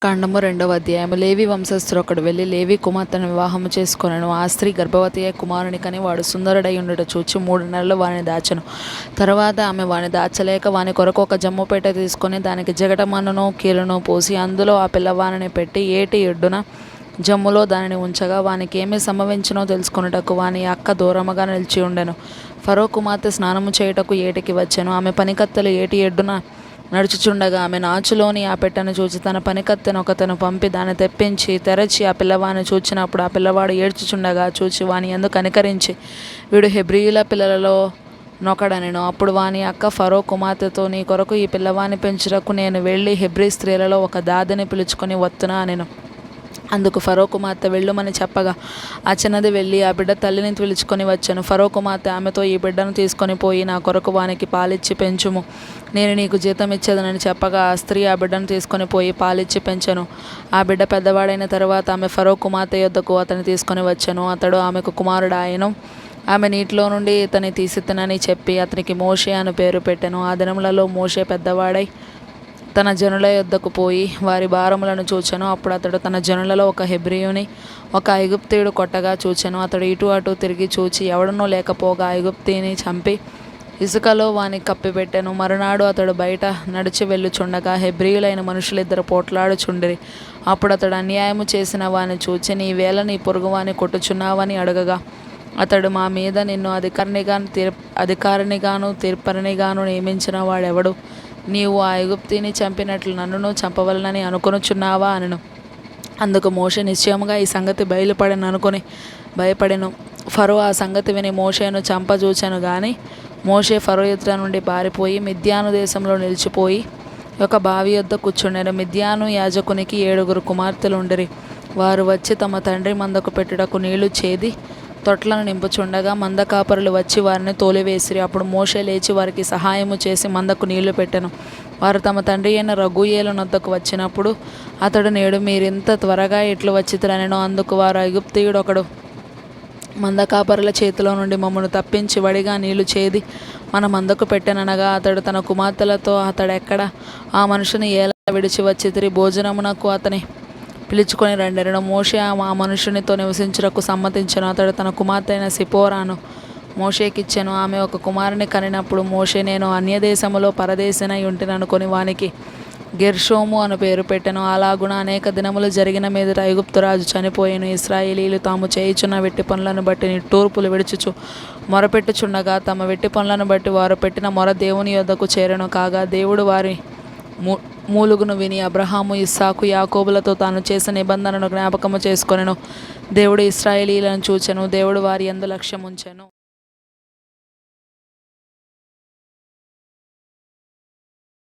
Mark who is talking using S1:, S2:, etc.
S1: కాండము 2వ అధ్యాయము. లేవి వంశస్థుడొకడు వెళ్ళి లేవి కుమార్తెను వివాహము చేసుకొనెను. ఆ స్త్రీ గర్భవతి అయి కుమారుని కని వాడు సుందరుడై ఉండుట చూచి 3 నెలలు వానిని దాచెను. తరువాత ఆమె వాని దాచలేక వాని కొరకు ఒక జమ్ముపేట తీసుకొని దానికి జిగటమన్నును కీలును పోసి అందులో ఆ పిల్లవానిని పెట్టి ఏటి ఎడ్డున జమ్ములో దానిని ఉంచగా వానికి ఏమి సంభవించునో తెలుసుకొనుటకు వాని అక్క దూరముగా నిలిచి ఉండెను. ఫరో కుమార్తె స్నానము చేయుటకు ఏటికి వచ్చెను. ఆమె పనికత్తెలు ఏటి ఎడ్డున నడుచుచుండగా ఆమె నాచులోని ఆ పెట్టెను చూచి తన పనికత్తెను ఒకతను పంపి దాన్ని తెప్పించి తెరచి ఆ పిల్లవాడిని చూచినప్పుడు ఆ పిల్లవాడు ఏడ్చుచుండగా చూచి వాని యందు కనికరించి వీడు హెబ్రీయుల పిల్లలలో నొకడనెను. అప్పుడు వాని అక్క ఫరో కుమార్తెతో, నీ కొరకు ఈ పిల్లవాని పెంచుటకు నేను వెళ్ళి హెబ్రీ స్త్రీలలో ఒక దాదిని పిలుచుకొని వత్తునా అనెను. అందుకు ఫరో కుమార్తె వెళ్ళుమని చెప్పగా ఆ చిన్నది వెళ్ళి ఆ బిడ్డ తల్లిని పిలుచుకొని వచ్చెను. ఫరో కుమార్తె ఆమెతో, ఈ బిడ్డను తీసుకొని పోయి నా కొరకు వానికి పాలిచ్చి పెంచుము, నేను నీకు జీతం ఇచ్చేదనని చెప్పగా ఆ స్త్రీ ఆ బిడ్డను తీసుకొని పోయి పాలిచ్చి పెంచెను. ఆ బిడ్డ పెద్దవాడైన తరువాత ఆమె ఫరో కుమార్తె యొద్దకు అతని తీసుకొని వచ్చెను. అతడు ఆమెకు కుమారుడాయెను. ఆమె నీటిలో నుండి ఇతని తీసితినని చెప్పి అతనికి మోషే అను పేరు పెట్టెను. ఆ దినములలో మోషే పెద్దవాడై తన జనుల యొద్దకు పోయి వారి భారములను చూచెను. అప్పుడు అతడు తన జనులలో ఒక హెబ్రీయుని ఒక ఐగుప్తీయుడు కొట్టగా చూచెను. అతడు ఇటు అటు తిరిగి చూచి ఎవడనూ లేకపోగా ఐగుప్తీని చంపి ఇసుకలో వాని కప్పిపెట్టెను. మరునాడు అతడు బయట నడిచి వెళ్ళుచుండగా హెబ్రీయులైన మనుషులిద్దరు పోట్లాడుచుండిరి. అప్పుడు అతడు అన్యాయము చేసిన వాని చూచి, నీవేళ నీ పొరుగువాని కొట్టుచున్నావని అడగగా అతడు, మా మీద నిన్ను అధికారినిగాను తీర్పరినిగాను నియమించిన వాడెవడు? నీవు ఆ ఐగుప్తీని చంపినట్లు నన్నును చంపవలనని అనుకొనుచున్నావా అనెను. అందుకు మోషే, నిశ్చయముగా ఈ సంగతి బయలుపడెను అనుకొని భయపడెను. ఫరో ఆ సంగతి విని మోషేను చంపజూచెను గాని మోషే ఫరో ఎదుట నుండి పారిపోయి మిద్యాను దేశంలో నిలిచిపోయి ఒక బావి యొద్ద కూర్చుండెను. మిద్యాను యాజకునికి 7 కుమార్తెలుండిరి. వారు వచ్చి తమ తండ్రి మందకు పెట్టుటకు నీళ్లు చేది తొట్లను నింపుచుండగా మంద కాపరులు వచ్చి వారిని తోలివేసిరి. అప్పుడు మోషే లేచి వారికి సహాయము చేసి మందకు నీళ్లు పెట్టెను. వారు తమ తండ్రి అయిన రగూయేలు నొద్దకు వచ్చినప్పుడు అతడు, నేడు మీరింత త్వరగా ఎట్లు వచ్చితిరనెను. అందుకు వారు, ఐగుప్తీయుడొకడు మంద కాపరుల చేతిలో నుండి మమ్మను తప్పించి వడిగా నీళ్లు చేది మన మందకు పెట్టెననగా అతడు తన కుమార్తెలతో, అతడెక్కడ? ఆ మనుషుని ఏలా విడిచి వచ్చితిరి? భోజనమునకు అతని పిలుచుకొని రండెనను. మోషే ఆ మనుషునితో నివసించుటకు సమ్మతించెను. అతడు తన కుమార్తె అయిన సిపోరాను మోషేకిచ్చెను. ఆమె ఒక కుమారుని కనినప్పుడు మోషే, నేను అన్యదేశములో పరదేశినై ఉంటిననుకొని వానికి గెర్షోము అను పేరు పెట్టెను. అలాగున అనేక దినములు జరిగిన మీదట ఐగుప్తురాజు చనిపోయెను. ఇశ్రాయేలీయులు తాము చేయుచున్న వెట్టి పనులను బట్టి నిట్టూర్పులు విడుచుచు మొరపెట్టుచుండగా తమ వెట్టి పనులను బట్టి వారు పెట్టిన మొర దేవుని యొద్దకు చేరెను. కాగా దేవుడు వారి మూలుగును విని అబ్రహాము, ఇస్సాకు, యాకోబులతో తాను చేసిన నిబంధనను జ్ఞాపకము చేసుకొనెను. దేవుడు ఇశ్రాయేలీయులను చూచెను. దేవుడు వారి యందు లక్ష్యముంచెను.